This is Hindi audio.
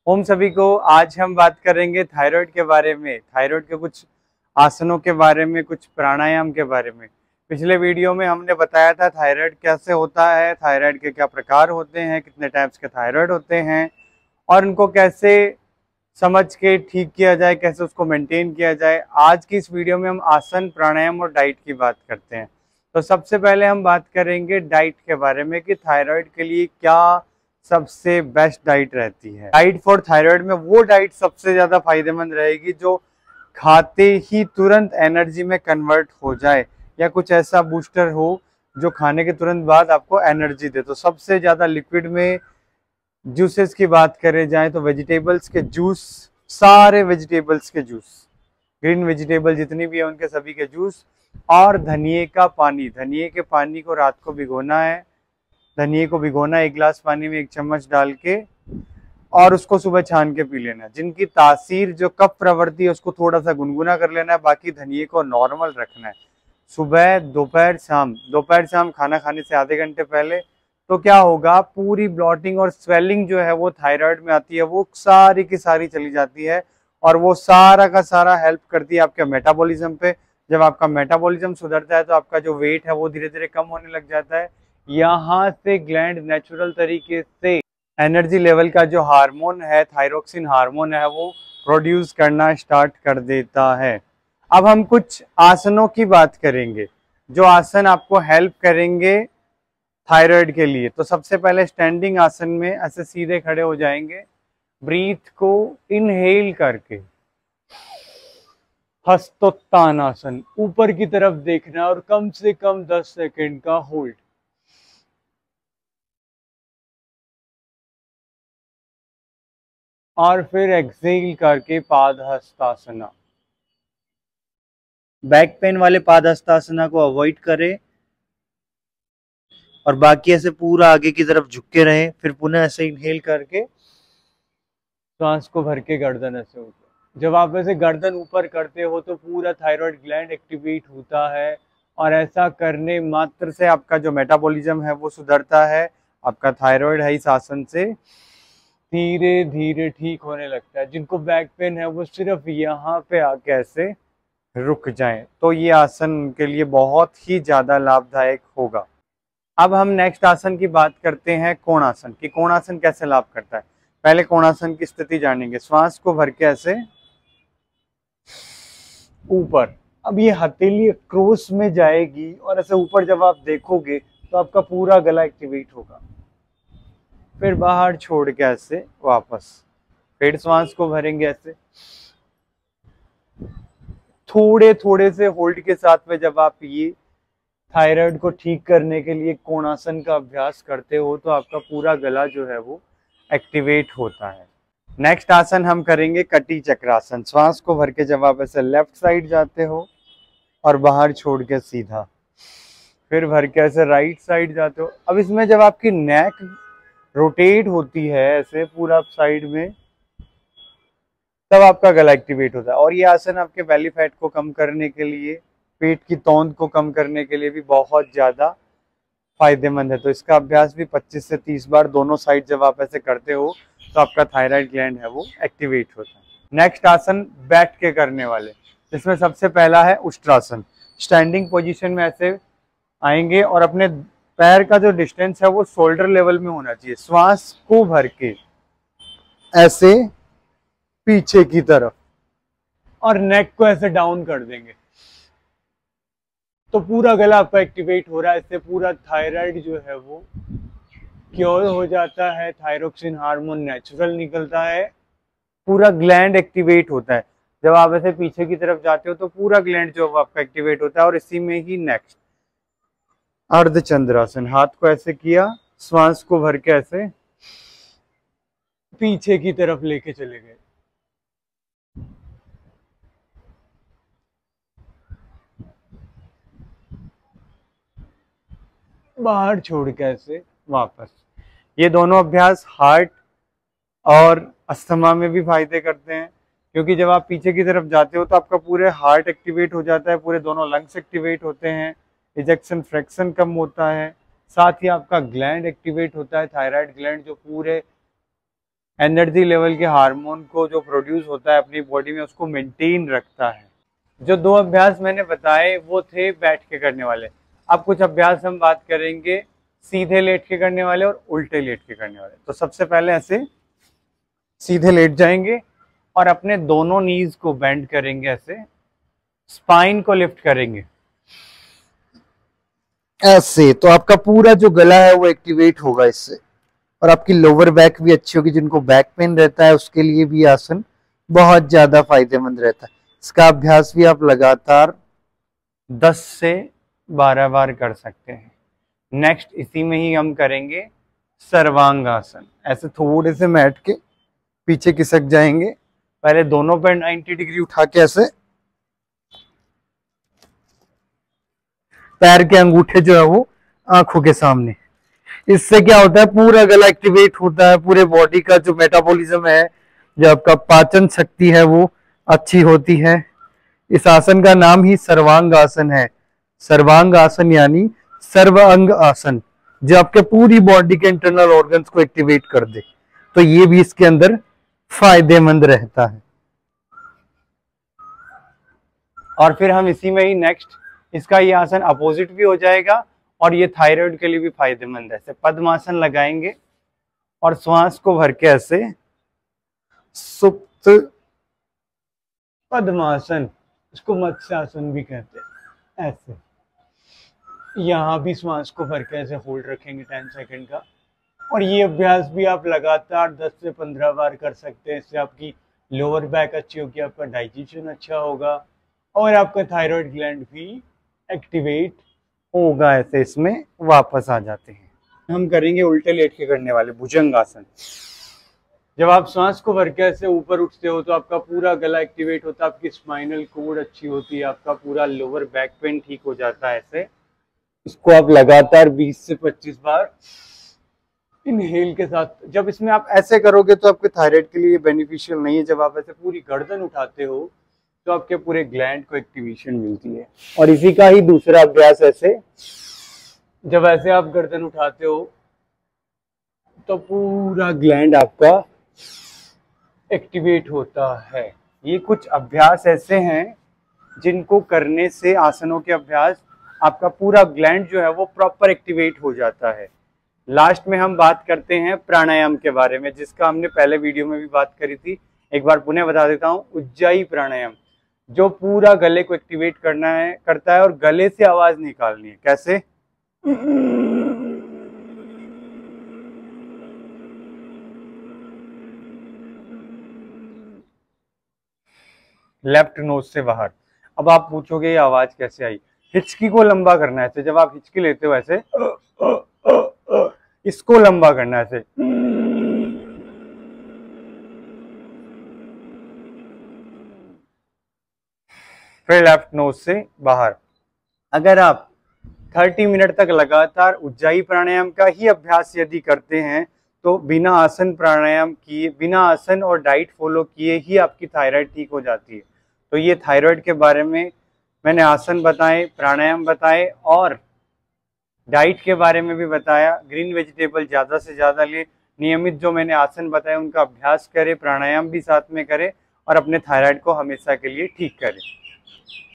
ओम सभी को। आज हम बात करेंगे थायराइड के बारे में, थायराइड के कुछ आसनों के बारे में, कुछ प्राणायाम के बारे में। पिछले वीडियो में हमने बताया था थायराइड कैसे होता है, थायराइड के क्या प्रकार होते हैं, कितने टाइप्स के थायराइड होते हैं और उनको कैसे समझ के ठीक किया जाए, कैसे उसको मेंटेन किया जाए। आज की इस वीडियो में हम आसन, प्राणायाम और डाइट की बात करते हैं। तो सबसे पहले हम बात करेंगे डाइट के बारे में कि थायराइड के लिए क्या सबसे बेस्ट डाइट रहती है। डाइट फॉर थायराइड में वो डाइट सबसे ज्यादा फायदेमंद रहेगी जो खाते ही तुरंत एनर्जी में कन्वर्ट हो जाए, या कुछ ऐसा बूस्टर हो जो खाने के तुरंत बाद आपको एनर्जी दे। तो सबसे ज्यादा लिक्विड में जूसेस की बात करें जाए तो वेजिटेबल्स के जूस, सारे वेजिटेबल्स के जूस, ग्रीन वेजिटेबल जितनी भी है उनके सभी के जूस, और धनिए का पानी। धनिए के पानी को रात को भिगोना है, धनिए को भिगोना 1 गिलास पानी में 1 चम्मच डाल के, और उसको सुबह छान के पी लेना। जिनकी तासीर जो कफ प्रवृत्ति है उसको थोड़ा सा गुनगुना कर लेना है, बाकी धनिए को नॉर्मल रखना है। सुबह, दोपहर शाम खाना खाने से आधे घंटे पहले। तो क्या होगा, पूरी ब्लॉटिंग और स्वेलिंग जो है वो थायराइड में आती है, वो सारी की सारी चली जाती है, और वो सारा का सारा हेल्प करती है आपके मेटाबॉलिज्म पे। जब आपका मेटाबॉलिज्म सुधरता है तो आपका जो वेट है वो धीरे धीरे कम होने लग जाता है। यहाँ से ग्लैंड नेचुरल तरीके से एनर्जी लेवल का जो हार्मोन है, थायरोक्सिन हार्मोन है, वो प्रोड्यूस करना स्टार्ट कर देता है। अब हम कुछ आसनों की बात करेंगे जो आसन आपको हेल्प करेंगे थायराइड के लिए। तो सबसे पहले स्टैंडिंग आसन में ऐसे सीधे खड़े हो जाएंगे, ब्रीथ को इनहेल करके हस्तोत्तानासन, ऊपर की तरफ देखना और कम से कम 10 सेकंड का होल्ड। और फिर एक्सेल करके पादहस्तासना। बैक पेन वाले पादहस्तासना को अवॉइड करें और बाकी ऐसे पूरा आगे की तरफ झुक के रहें। फिर पुनः ऐसे इनहेल करके सांस को भर के गर्दन ऐसे ऊपर। जब आप ऐसे गर्दन ऊपर करते हो तो पूरा थायराइड ग्लैंड एक्टिवेट होता है, और ऐसा करने मात्र से आपका जो मेटाबॉलिज्म है वो सुधरता है। आपका थायराइड है इस आसन से धीरे धीरे ठीक होने लगता है। जिनको बैक पेन है वो सिर्फ यहाँ पे आके ऐसे रुक जाएं, तो ये आसन उनके लिए बहुत ही ज्यादा लाभदायक होगा। अब हम नेक्स्ट आसन की बात करते हैं कोणासन की। कोणासन कैसे लाभ करता है, पहले कोणासन की स्थिति जानेंगे। श्वास को भर के ऐसे ऊपर, अब ये हथेली क्रॉस में जाएगी और ऐसे ऊपर जब आप देखोगे तो आपका पूरा गला एक्टिवेट होगा। फिर बाहर छोड़ के ऐसे वापस, फिर श्वास को भरेंगे ऐसे थोड़े थोड़े से होल्ड के साथ में। जब आप ये थायराइड को ठीक करने के लिए कोणासन का अभ्यास करते हो तो आपका पूरा गला जो है वो एक्टिवेट होता है। नेक्स्ट आसन हम करेंगे कटी चक्रासन। श्वास को भर के जब आप ऐसे लेफ्ट साइड जाते हो और बाहर छोड़ के सीधा, फिर भर के ऐसे राइट साइड जाते हो। अब इसमें जब आपकी नेक रोटेट होती है ऐसे पूरा साइड में, तब आपका गला एक्टिवेट होता है। और ये आसन आपके बेली फैट को कम करने के लिए, पेट की तौंद को कम करने के लिए भी बहुत ज्यादा फायदेमंद है। तो इसका अभ्यास भी 25 से 30 बार दोनों साइड जब आप ऐसे करते हो तो आपका थायराइड ग्लैंड है वो एक्टिवेट होता है। नेक्स्ट आसन बैठ के करने वाले, जिसमें सबसे पहला है उष्ट्रासन। स्टैंडिंग पोजीशन में ऐसे आएंगे और अपने पैर का जो डिस्टेंस है वो शोल्डर लेवल में होना चाहिए। श्वास को भर के ऐसे पीछे की तरफ और नेक को ऐसे डाउन कर देंगे, तो पूरा गला आपका एक्टिवेट हो रहा है। इससे पूरा थायराइड जो है वो क्योर हो जाता है, थायरोक्सिन हार्मोन नेचुरल निकलता है, पूरा ग्लैंड एक्टिवेट होता है। जब आप ऐसे पीछे की तरफ जाते हो तो पूरा ग्लैंड जो है आपका एक्टिवेट होता है। और इसी में ही नेक्स्ट अर्धचंद्रासन, हाथ को ऐसे किया, श्वास को भर के ऐसे पीछे की तरफ लेके चले गए, बाहर छोड़ के ऐसे वापस। ये दोनों अभ्यास हार्ट और अस्थमा में भी फायदे करते हैं, क्योंकि जब आप पीछे की तरफ जाते हो तो आपका पूरे हार्ट एक्टिवेट हो जाता है, पूरे दोनों लंग्स एक्टिवेट होते हैं, इजेक्शन फ्रैक्शन कम होता है, साथ ही आपका ग्लैंड एक्टिवेट होता है, थायराइड ग्लैंड जो पूरे एनर्जी लेवल के हार्मोन को जो प्रोड्यूस होता है अपनी बॉडी में उसको मेंटेन रखता है। जो 2 अभ्यास मैंने बताए वो थे बैठ के करने वाले। अब कुछ अभ्यास हम बात करेंगे सीधे लेट के करने वाले और उल्टे लेट के करने वाले। तो सबसे पहले ऐसे सीधे लेट जाएंगे और अपने दोनों नीज को बेंड करेंगे, ऐसे स्पाइन को लिफ्ट करेंगे ऐसे। तो आपका पूरा जो गला है वो एक्टिवेट होगा इससे, और आपकी लोअर बैक भी अच्छी होगी। जिनको बैक पेन रहता है उसके लिए भी आसन बहुत ज्यादा फायदेमंद रहता है। इसका अभ्यास भी आप लगातार 10 से 12 बार कर सकते हैं। नेक्स्ट इसी में ही हम करेंगे सर्वांग आसन। ऐसे थोड़े से मैट के पीछे खिसक जाएंगे, पहले दोनों पैर 90 डिग्री उठा के ऐसे, पैर के अंगूठे जो है वो आंखों के सामने। इससे क्या होता है, पूरा गला एक्टिवेट होता है, पूरे बॉडी का जो मेटाबॉलिज्म है, जो आपका पाचन शक्ति है वो अच्छी होती है। इस आसन का नाम ही सर्वांग आसन है। सर्वांग आसन यानी सर्व अंग आसन, जो आपके पूरी बॉडी के इंटरनल ऑर्गन्स को एक्टिवेट कर दे। तो ये भी इसके अंदर फायदेमंद रहता है। और फिर हम इसी में ही नेक्स्ट, इसका ये आसन अपोजिट भी हो जाएगा और ये थायराइड के लिए भी फायदेमंद है। ऐसे पद्मासन लगाएंगे और श्वास को भर के ऐसे सुप्त पद्मासन, इसको मत्स्यासन भी कहते हैं। ऐसे यहां भी श्वास को भर के ऐसे होल्ड रखेंगे 10 सेकंड का। और ये अभ्यास भी आप लगातार 10 से 15 बार कर सकते हैं। इससे आपकी लोअर बैक अच्छी होगी, आपका डाइजेशन अच्छा होगा और आपका थायराइड ग्लैंड भी एक्टिवेट होगा। ऐसे इसमें वापस आ जाते हैं। हम करेंगे उल्टे लेट के करने वाले भुजंग आसन। जब आप सांस को भर के ऐसे ऊपर उठते हो तो आपका पूरा गला एक्टिवेट होता है, आपकी स्पाइनल कोड अच्छी होती है, आपका पूरा लोअर बैक पेन ठीक हो जाता है। ऐसे इसको आप लगातार 20 से 25 बार इनहेल के साथ, जब इसमें आप ऐसे करोगे तो आपके थायराइड के लिए बेनिफिशियल नहीं है। जब आप ऐसे पूरी गर्दन उठाते हो तो आपके पूरे ग्लैंड को एक्टिवेशन मिलती है। और इसी का ही दूसरा अभ्यास, ऐसे जब ऐसे आप गर्दन उठाते हो तो पूरा ग्लैंड आपका एक्टिवेट होता है। ये कुछ अभ्यास ऐसे हैं जिनको करने से, आसनों के अभ्यास, आपका पूरा ग्लैंड जो है वो प्रॉपर एक्टिवेट हो जाता है। लास्ट में हम बात करते हैं प्राणायाम के बारे में, जिसका हमने पहले वीडियो में भी बात करी थी। एक बार पुनः बता देता हूँ, उज्जाई प्राणायाम, जो पूरा गले को एक्टिवेट करता है और गले से आवाज निकालनी है। कैसे? लेफ्ट नोज से बाहर। अब आप पूछोगे ये आवाज कैसे आई? हिचकी को लंबा करना है। जब आप हिचकी लेते हो ऐसे इसको लंबा करना है ऐसे। फिर लेफ्ट नोज से बाहर। अगर आप 30 मिनट तक लगातार उज्जाई प्राणायाम का ही अभ्यास यदि करते हैं तो बिना आसन प्राणायाम किए, बिना आसन और डाइट फॉलो किए ही आपकी थायराइड ठीक हो जाती है। तो ये थायराइड के बारे में मैंने आसन बताए, प्राणायाम बताए और डाइट के बारे में भी बताया। ग्रीन वेजिटेबल ज़्यादा से ज़्यादा ले, नियमित जो मैंने आसन बताए उनका अभ्यास करें, प्राणायाम भी साथ में करें और अपने थायराइड को हमेशा के लिए ठीक करें।